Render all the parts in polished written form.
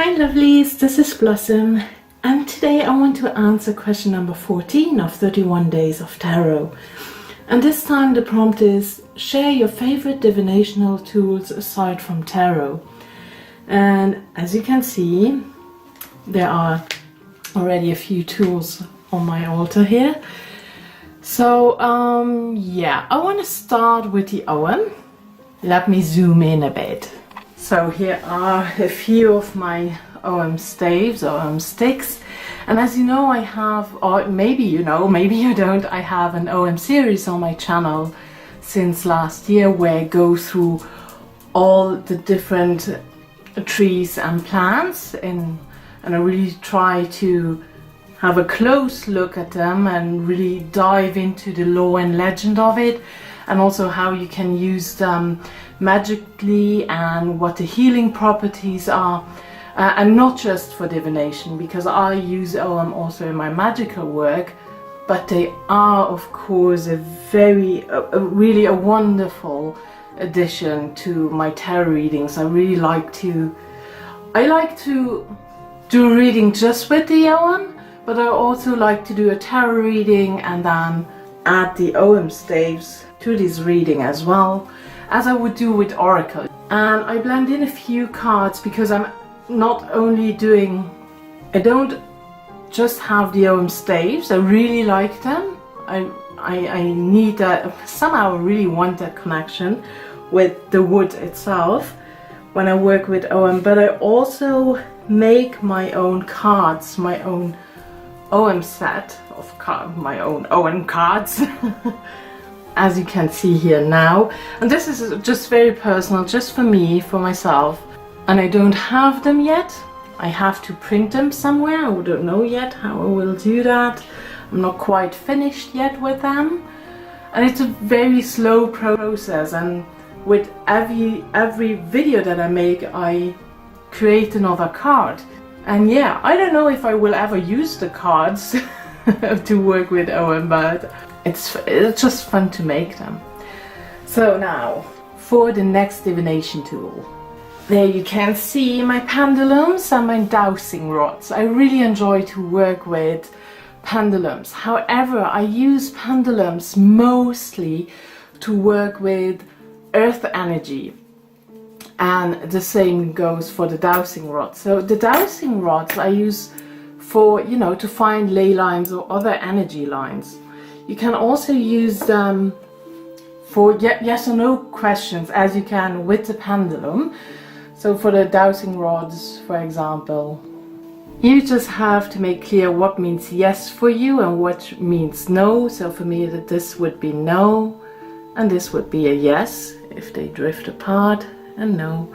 Hi lovelies, this is Blossom, and today I want to answer question number 14 of 31 Days of Tarot. And this time the prompt is, share your favorite divinational tools aside from tarot. And as you can see, there are already a few tools on my altar here. So yeah, I want to start with the Ogham. Let me zoom in a bit. So here are a few of my Ogham staves, Ogham sticks, and as you know I have, or maybe you know, maybe you don't, I have an Ogham series on my channel since last year where I go through all the different trees and plants and I really try to have a close look at them and really dive into the lore and legend of it, and also how you can use them magically and what the healing properties are, and not just for divination, because I use Ogham also in my magical work, but they are of course a really a wonderful addition to my tarot readings. I like to do a reading just with the Ogham, but I also like to do a tarot reading and then add the Ogham staves to this reading as well, as I would do with Oracle. And I blend in a few cards because I'm not only I don't just have the Ogham staves, I really like them. I need that, somehow I really want that connection with the wood itself when I work with Ogham, but I also make my own cards, my own Ogham set of my own Ogham cards. As you can see here now, and this is just very personal, just for me, for myself, and I don't have them yet. I have to print them somewhere. I don't know yet how I will do that. I'm not quite finished yet with them, and it's a very slow process, and with every video that I make I create another card. And yeah, I don't know if I will ever use the cards to work with Ogham, but it's just fun to make them. So now for the next divination tool. There you can see my pendulums and my dowsing rods. I really enjoy to work with pendulums. However, I use pendulums mostly to work with earth energy, and the same goes for the dowsing rods. So the dowsing rods I use for, you know, to find ley lines or other energy lines. You can also use them for yes or no questions, as you can with the pendulum. So for the dowsing rods, for example, you just have to make clear what means yes for you and what means no. So for me, this would be no, and this would be a yes if they drift apart, and no.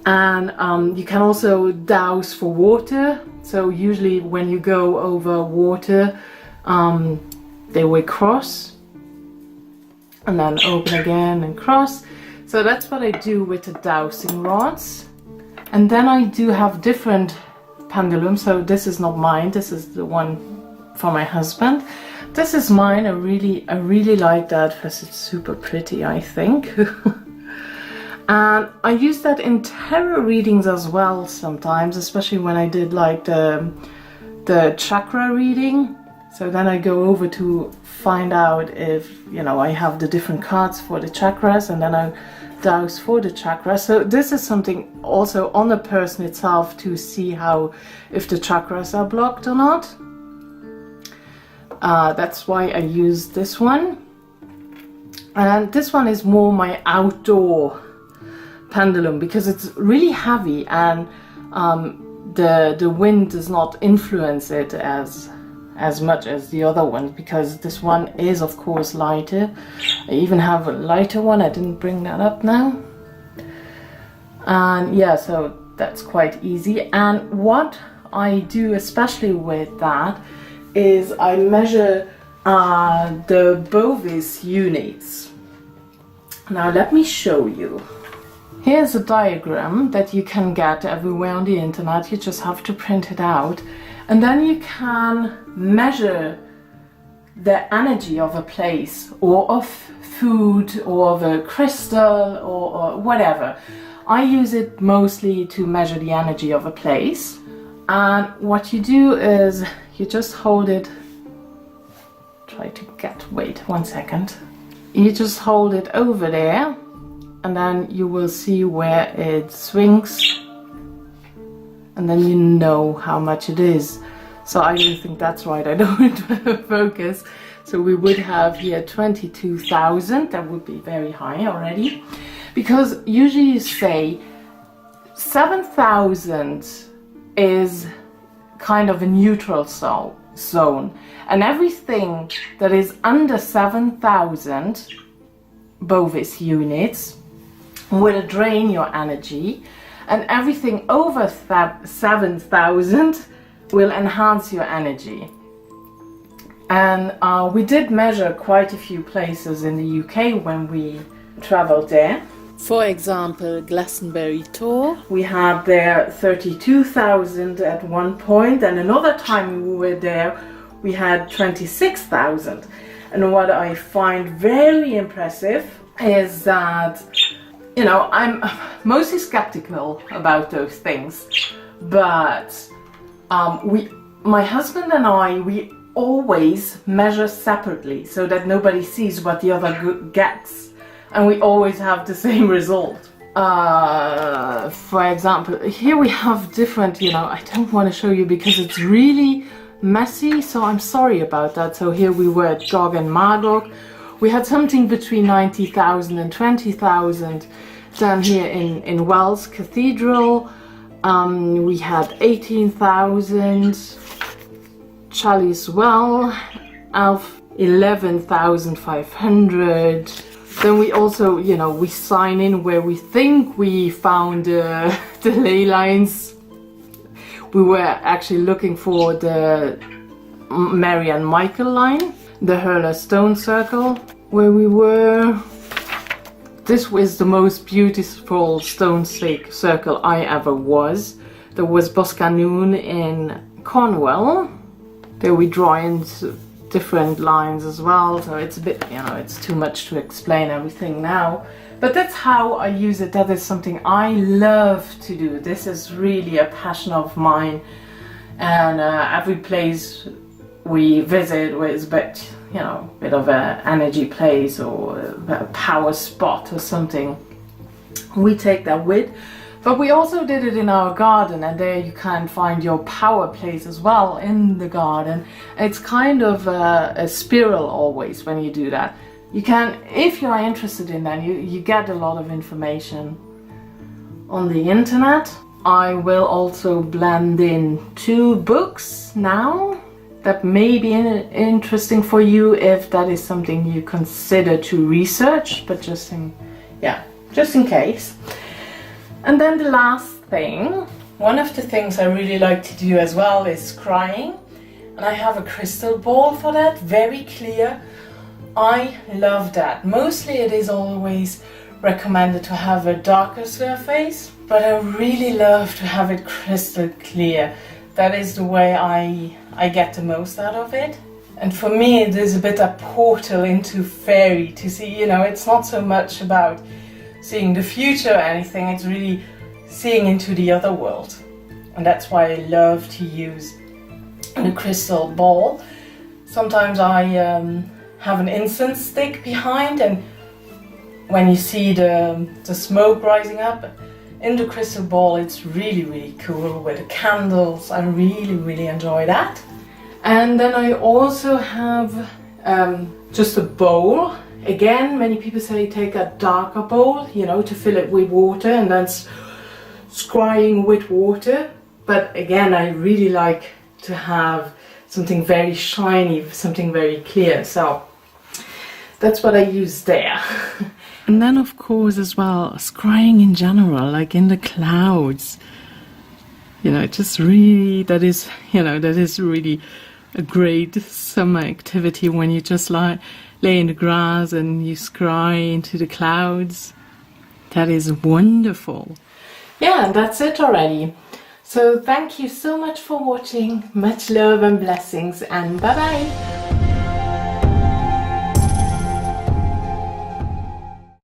And you can also douse for water. So usually when you go over water, they will cross and then open again and cross. So that's what I do with the dowsing rods. And then I do have different pendulums. So this is not mine, this is the one for my husband. This is mine. I really like that because it's super pretty, I think. And I use that in tarot readings as well sometimes, especially when I did like the chakra reading. So then I go over to find out if, you know, I have the different cards for the chakras, and then I douse for the chakras. So this is something also on the person itself to see how, if the chakras are blocked or not. That's why I use this one. And this one is more my outdoor pendulum because it's really heavy, and the wind does not influence it as much as the other ones, because this one is of course lighter. I even have a lighter one, I didn't bring that up now. And yeah, so that's quite easy. And what I do especially with that is I measure the Bovis units. Now let me show you. Here's a diagram that you can get everywhere on the internet. You just have to print it out, and then you can measure the energy of a place or of food or of a crystal or whatever. I use it mostly to measure the energy of a place. And what you do is you just hold it, wait 1 second. You just hold it over there and then you will see where it swings and then you know how much it is. So I don't think that's right, I don't focus. So we would have here 22,000, that would be very high already. Because usually you say 7,000 is kind of a neutral zone. And everything that is under 7,000 Bovis units will drain your energy. And everything over 7,000 will enhance your energy. And we did measure quite a few places in the UK when we traveled there. For example, Glastonbury Tor. We had there 32,000 at one point, and another time we were there we had 26,000. And what I find very impressive is that, you know, I'm mostly skeptical about those things, but my husband and I, we always measure separately so that nobody sees what the other gets, and we always have the same result. For example, here we have different, you know, I don't want to show you because it's really messy, so I'm sorry about that. So here we were at Gog and Magog. We had something between 90,000 and 20,000. Then here in Wells Cathedral, we had 18,000. Chalice Well, 11,500. Then we also, you know, we sign in where we think we found the ley lines. We were actually looking for the Mary and Michael line, the Hurler Stone Circle, where we were. This was the most beautiful stone circle I ever was. There was Boscanoon in Cornwall. There we draw in different lines as well, so it's a bit, you know, it's too much to explain everything now. But that's how I use it. That is something I love to do. This is really a passion of mine. And every place we visit is a bit, you know, a bit of an energy place or a power spot or something, we take that with. But we also did it in our garden, and there you can find your power place as well in the garden. It's kind of a spiral always when you do that. You can, if you are interested in that, you get a lot of information on the internet. I will also blend in 2 books now that may be interesting for you if that is something you consider to research, but just in case. And then the last thing, one of the things I really like to do as well is scrying. And I have a crystal ball for that, very clear. I love that. Mostly it is always recommended to have a darker surface, but I really love to have it crystal clear. That is the way I get the most out of it. And for me it is a bit a portal into fairy to see, you know, it's not so much about seeing the future or anything, it's really seeing into the other world. And that's why I love to use the crystal ball. Sometimes I have an incense stick behind, and when you see the smoke rising up in the crystal ball, it's really cool with the candles. I really enjoy that. And then I also have just a bowl. Again, many people say take a darker bowl, you know, to fill it with water and then scrying with water. But again, I really like to have something very shiny, something very clear. So that's what I use there. And then of course as well, scrying in general, like in the clouds. You know, just really, that is really a great summer activity when you just lay in the grass and you scry into the clouds. That is wonderful. Yeah, and that's it already. So thank you so much for watching. Much love and blessings, and bye bye.